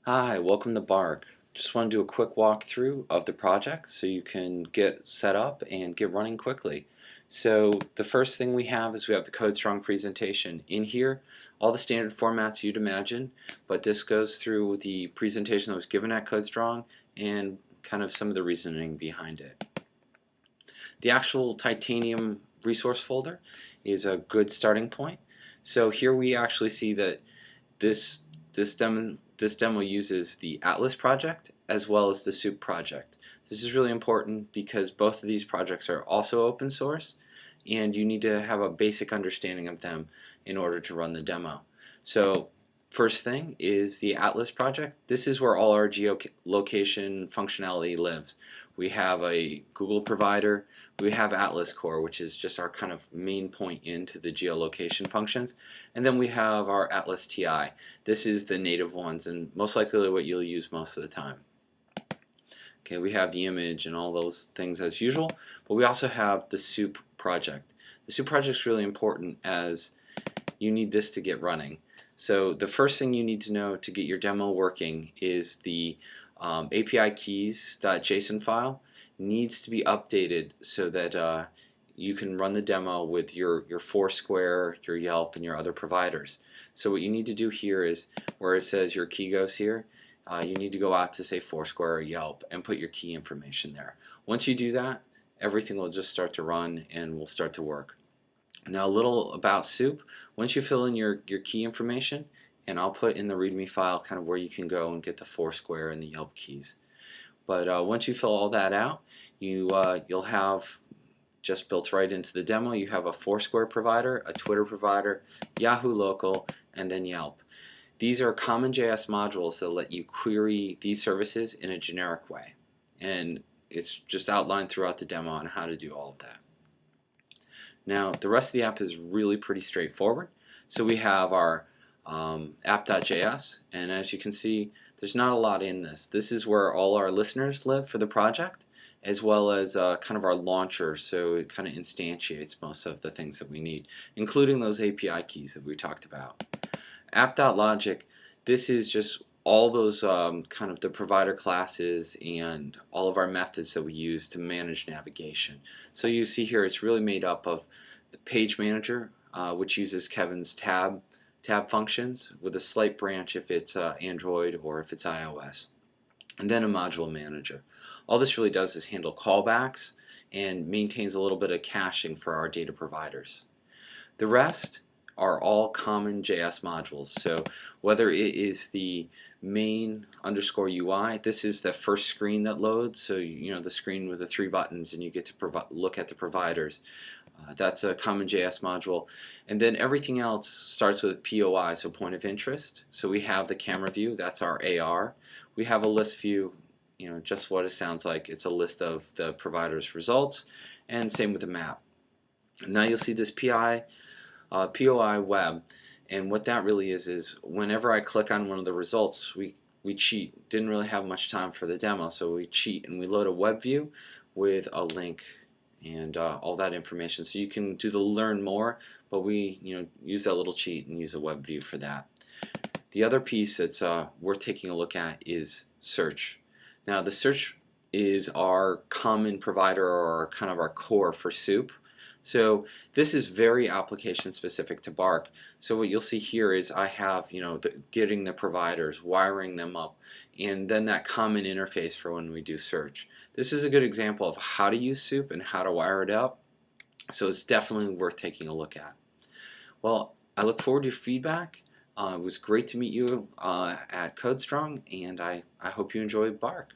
Hi, welcome to bARk. Just want to do a quick walkthrough of the project so you can get set up and get running quickly. So the first thing we have is we have the CodeStrong presentation. In here, all the standard formats you'd imagine, but this goes through the presentation that was given at CodeStrong and kind of some of the reasoning behind it. The actual titanium resource folder is a good starting point. So here we actually see that this demo uses the Atlas project as well as the soup project. This is really important because both of these projects are also open source and you need to have a basic understanding of them in order to run the demo. So first thing is the Atlas project. This is where all our geolocation functionality lives. We have a Google provider, we have Atlas Core, which is just our kind of main point into the geolocation functions, and then we have our Atlas TI. This is the native ones and most likely what you'll use most of the time. Okay, we have the image and all those things as usual, but we also have the soup project. The soup project is really important as you need this to get running. So the first thing you need to know to get your demo working is the API keys.json file needs to be updated so that you can run the demo with your Foursquare, your Yelp, and your other providers. So what you need to do here is where it says your key goes here, you need to go out to say Foursquare or Yelp and put your key information there. Once you do that, everything will just start to run and will start to work. Now a little about soup. Once you fill in your key information, and I'll put in the README file kind of where you can go and get the Foursquare and the Yelp keys. But once you fill all that out, you'll have just built right into the demo, you have a Foursquare provider, a Twitter provider, Yahoo Local, and then Yelp. These are common JS modules that let you query these services in a generic way. And it's just outlined throughout the demo on how to do all of that. Now the rest of the app is really pretty straightforward. So we have our app.js, and as you can see there's not a lot in this. This is where all our listeners live for the project, as well as kind of our launcher, so it kind of instantiates most of the things that we need, including those API keys that we talked about. App.logic, this is just all those kind of the provider classes and all of our methods that we use to manage navigation. So you see here it's really made up of the page manager, which uses Kevin's tab functions with a slight branch if it's Android or if it's iOS, and then a module manager. All this really does is handle callbacks and maintains a little bit of caching for our data providers. The rest are all common JS modules. So whether it is the main underscore UI, this is the first screen that loads, so you know the screen with the 3 buttons and you get to look at the providers. That's a common JS module. And then everything else starts with POI, so point of interest. So we have the camera view, that's our AR. We have a list view, you know, just what it sounds like. It's a list of the provider's results, and same with the map. Now you'll see this POI web, and what that really is whenever I click on one of the results, we cheat. Didn't really have much time for the demo, so we cheat and we load a web view with a link and all that information. So you can do the learn more, but we use that little cheat and use a web view for that. The other piece that's worth taking a look at is search. Now the search is our common provider, or kind of our core for soup. So this is very application specific to bARk. So what you'll see here is I have getting the providers, wiring them up, and then that common interface for when we do search. This is a good example of how to use soup and how to wire it up. So it's definitely worth taking a look at. Well, I look forward to your feedback. It was great to meet you at CodeStrong, and I hope you enjoy bARk.